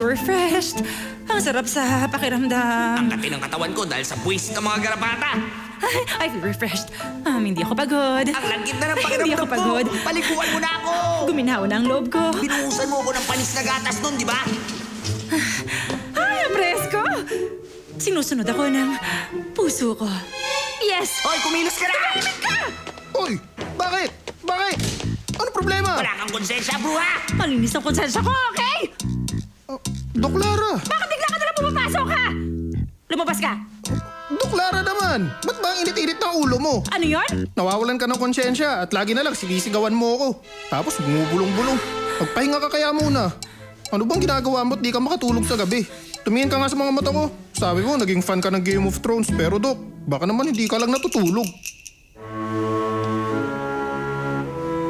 refreshed. Ang sarap sa pakiramdam. Ang laki ng katawan ko dahil sa buwis ng mga garapata. I feel refreshed. Hindi ako pagod. Ang lagkit na ng Hindi pakiramdam ako ko. pagod. Paliguan mo na ako. Guminaw na ang loob ko. Binuhusan mo ako ng panis na gatas nun, di ba? Ay, ang presko! Sinusunod ako ng puso ko. Yes! Hoy, kumilos ka na! Uy! Bakit? Bakit? Ano problema? Wala kang konsensya, bro, ha? Malinis ang konsensya ko, okay? Dok Lara! Bakit bigla ka nalang pumapasok, ha? Lumabas ka! Dok Lara naman! Ba't ba ang init-init ng ulo mo? Ano yon? Nawawalan ka ng konsyensya at lagi na lang sinisigawan mo ako. Tapos bumubulong-bulong. Magpahinga ka kaya muna. Ano bang ginagawa mo at di ka makatulog sa gabi? Tumingin ka nga sa mga mata ko. Sabi mo, naging fan ka ng Game of Thrones. Pero Dok, baka naman hindi ka lang natutulog.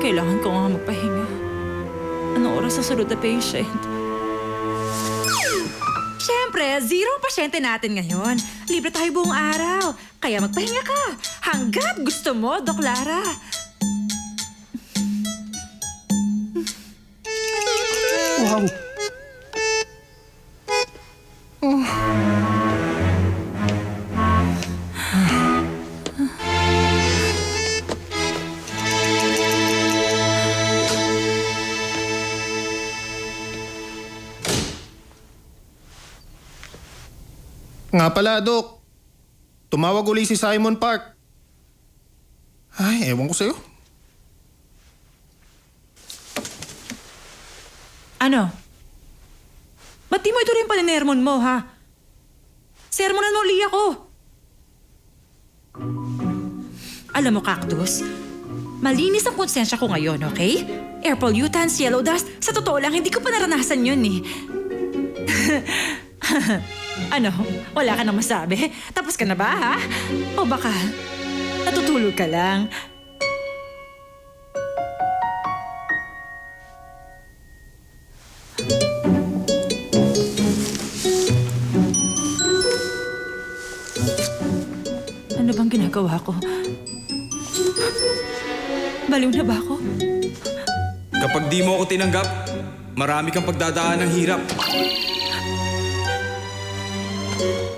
Kailangan ko nga magpahinga. Anong oras sa sunod na patient? Siyempre, 0 pasyente natin ngayon. Libre tayo buong araw. Kaya magpahinga ka. Hanggat gusto mo, Doc Lara. Wow! Nga pala, Dok. Tumawag uli si Simon Park. Ay, ewan ko sa'yo. Ano? Ba't di mo ito rin paninermon mo, ha? Sermonan mo uli ako. Alam mo, Cactus, malinis ang konsensya ko ngayon, okay? Air pollutants, yellow dust, sa totoo lang, hindi ko pa naranasan yun, eh. Ano? Wala ka nang masabi? Tapos ka na ba, ha? O baka natutulog ka lang? Ano bang ginagawa ko? Baliw na ba ako? Kapag di mo ako tinanggap, marami kang pagdadaan ng hirap.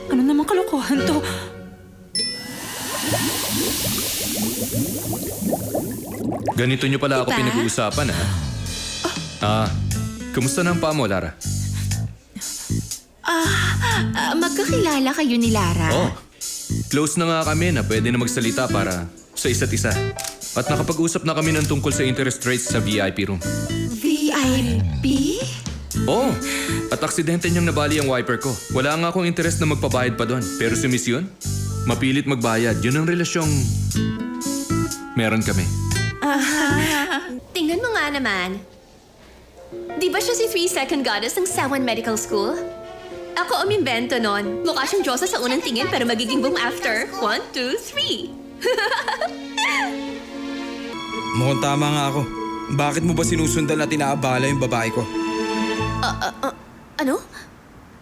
Ano namang kalokohan to? Ganito niyo pala ako Diba? pinag-uusapan, ha? Kumusta na ang paa mo, Lara? Magkakilala kayo ni Lara? Oh, close na nga kami na pwede na magsalita para sa isa't isa. At nakapag-usap na kami ng tungkol sa interest rates sa VIP room. VIP? Oh, at aksidente niyang nabali ang wiper ko. Wala nga akong interest na magpabayad pa doon. Pero si Miss yun, mapilit magbayad. Yun ang relasyong meron kami. Tingnan mo nga naman. Di ba siya si 3-second goddess ng Sawan Medical School? Ako umimbento nun. Mukha siyang Diyosa sa unang tingin pero magiging boom after. 1, 2, 3. Mukhang tama nga ako. Bakit mo ba sinusundan at inaabala yung babae ko? Ano?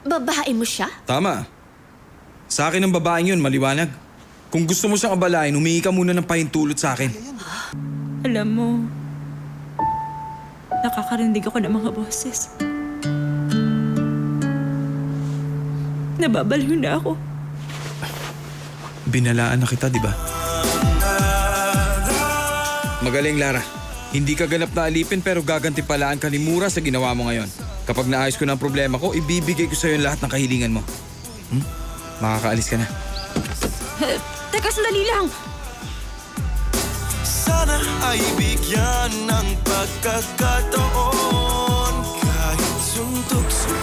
Babae mo siya? Tama. Sa akin ang babaeng yun, maliwanag. Kung gusto mo siyang abalain, humingi ka muna ng pahintulot sa akin. Alam mo, nakakarinig ako ng mga boses. Nababaliw na ako. Binalaan na kita, di ba? Magaling, Lara. Hindi ka ganap na alipin pero gagantipalaan ka ni Mura sa ginawa mo ngayon. Kapag naayos ko na ang problema ko, ibibigay ko sa'yo lahat ng kahilingan mo. Makakaalis ka na. Teka, sandali lang. Sana ay bigyan ng pagkakataon kahit suntok sa